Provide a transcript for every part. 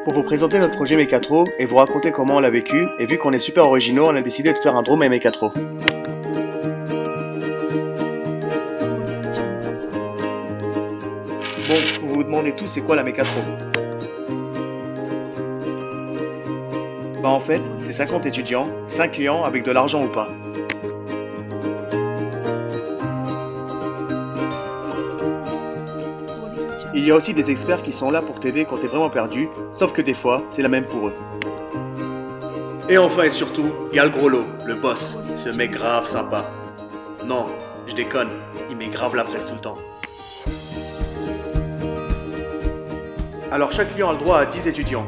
Pour vous présenter notre projet Mecatro et vous raconter comment on l'a vécu, et vu qu'on est super originaux, on a décidé de faire un drone à Mecatro. Bon, vous vous demandez tous c'est quoi la Mecatro? Bah en fait, c'est 50 étudiants, 5 clients avec de l'argent ou pas. Il y a aussi des experts qui sont là pour t'aider quand t'es vraiment perdu, sauf que des fois, c'est la même pour eux. Et enfin et surtout, il y a le gros lot, le boss, ce mec grave sympa. Non, je déconne, il met grave la presse tout le temps. Alors chaque client a le droit à 10 étudiants.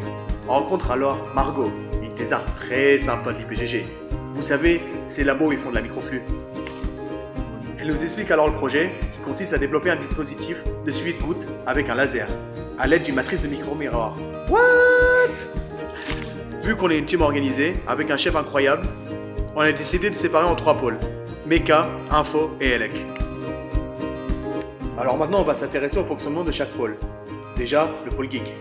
On rencontre alors Margot, une thésarde très sympa de l'IPGG. Vous savez, ces labos où ils font de la microflux. Elle nous explique alors le projet qui consiste à développer un dispositif de suivi de gouttes avec un laser à l'aide d'une matrice de micro-miroir. What? Vu qu'on est une team organisée avec un chef incroyable, on a décidé de séparer en 3 pôles: Méca, Info et Elec. Alors maintenant on va s'intéresser au fonctionnement de chaque pôle. Déjà, le pôle geek.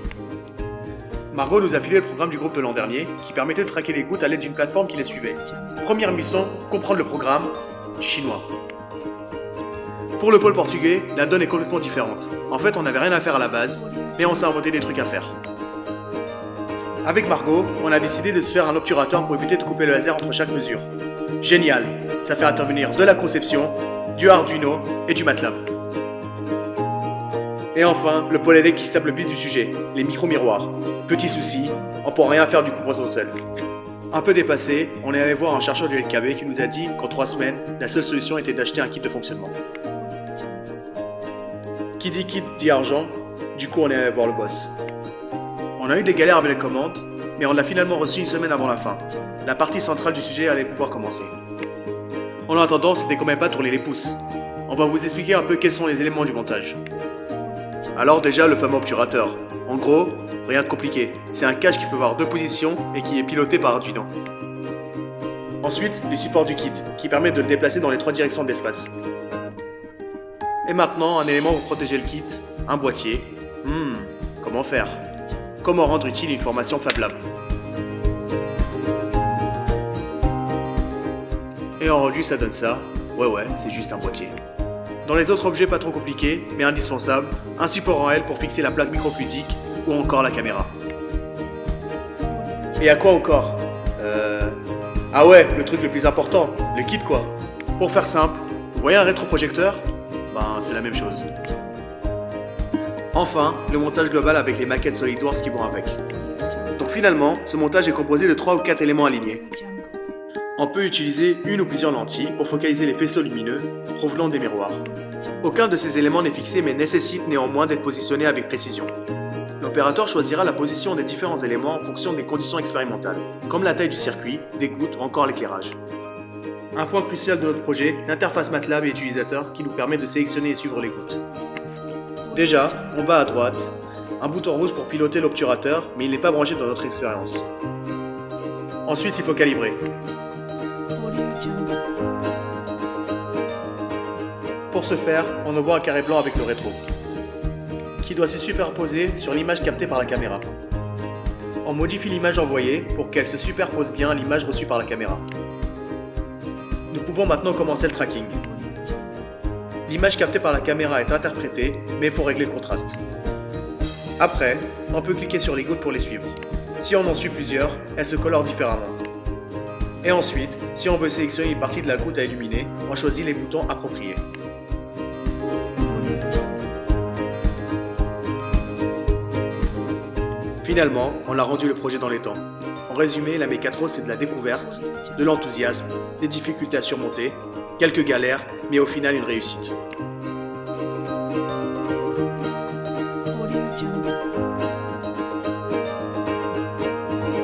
Margot nous a filé le programme du groupe de l'an dernier qui permettait de traquer les gouttes à l'aide d'une plateforme qui les suivait. Première mission, comprendre le programme du chinois. Pour le pôle portugais, la donne est complètement différente. En fait, on n'avait rien à faire à la base, mais on s'est inventé des trucs à faire. Avec Margot, on a décidé de se faire un obturateur pour éviter de couper le laser entre chaque mesure. Génial, ça fait intervenir de la conception, du Arduino et du MATLAB. Et enfin, le pôle élec qui se tape le piste du sujet, les micro-miroirs. Petit souci, on ne pourra rien faire du composant seul. Un peu dépassé, on est allé voir un chercheur du LKB qui nous a dit qu'en 3 semaines, la seule solution était d'acheter un kit de fonctionnement. Qui dit kit dit argent, du coup on est allé voir le boss. On a eu des galères avec les commandes, mais on l'a finalement reçu une semaine avant la fin. La partie centrale du sujet allait pouvoir commencer. En attendant, c'était quand même pas tourner les pouces. On va vous expliquer un peu quels sont les éléments du montage. Alors déjà le fameux obturateur. En gros, rien de compliqué, c'est un cache qui peut avoir 2 positions et qui est piloté par Arduino. Ensuite, le support du kit, qui permet de le déplacer dans les 3 directions de l'espace. Et maintenant, un élément pour protéger le kit, un boîtier. Comment faire? Comment rendre utile une formation Fab Lab? Et en rendu, ça donne ça. Ouais, c'est juste un boîtier. Dans les autres objets pas trop compliqués, mais indispensables, un support en L pour fixer la plaque microfluidique ou encore la caméra. Et à quoi encore? Ah ouais, le truc le plus important, le kit quoi. Pour faire simple, vous voyez un rétroprojecteur? Ben c'est la même chose. Enfin, le montage global avec les maquettes SolidWorks qui vont avec. Donc finalement, ce montage est composé de 3 ou 4 éléments alignés. On peut utiliser une ou plusieurs lentilles pour focaliser les faisceaux lumineux provenant des miroirs. Aucun de ces éléments n'est fixé mais nécessite néanmoins d'être positionné avec précision. L'opérateur choisira la position des différents éléments en fonction des conditions expérimentales, comme la taille du circuit, des gouttes ou encore l'éclairage. Un point crucial de notre projet, l'interface MATLAB et utilisateur qui nous permet de sélectionner et suivre les gouttes. Déjà, en bas à droite, un bouton rouge pour piloter l'obturateur, mais il n'est pas branché dans notre expérience. Ensuite, il faut calibrer. Pour ce faire, on envoie un carré blanc avec le rétro, qui doit se superposer sur l'image captée par la caméra. On modifie l'image envoyée pour qu'elle se superpose bien à l'image reçue par la caméra. Nous pouvons maintenant commencer le tracking. L'image captée par la caméra est interprétée, mais il faut régler le contraste. Après, on peut cliquer sur les gouttes pour les suivre. Si on en suit plusieurs, elles se colorent différemment. Et ensuite, si on veut sélectionner une partie de la goutte à illuminer, on choisit les boutons appropriés. Finalement, on a rendu le projet dans les temps. En résumé, la Mecatro c'est de la découverte, de l'enthousiasme, des difficultés à surmonter, quelques galères, mais au final une réussite.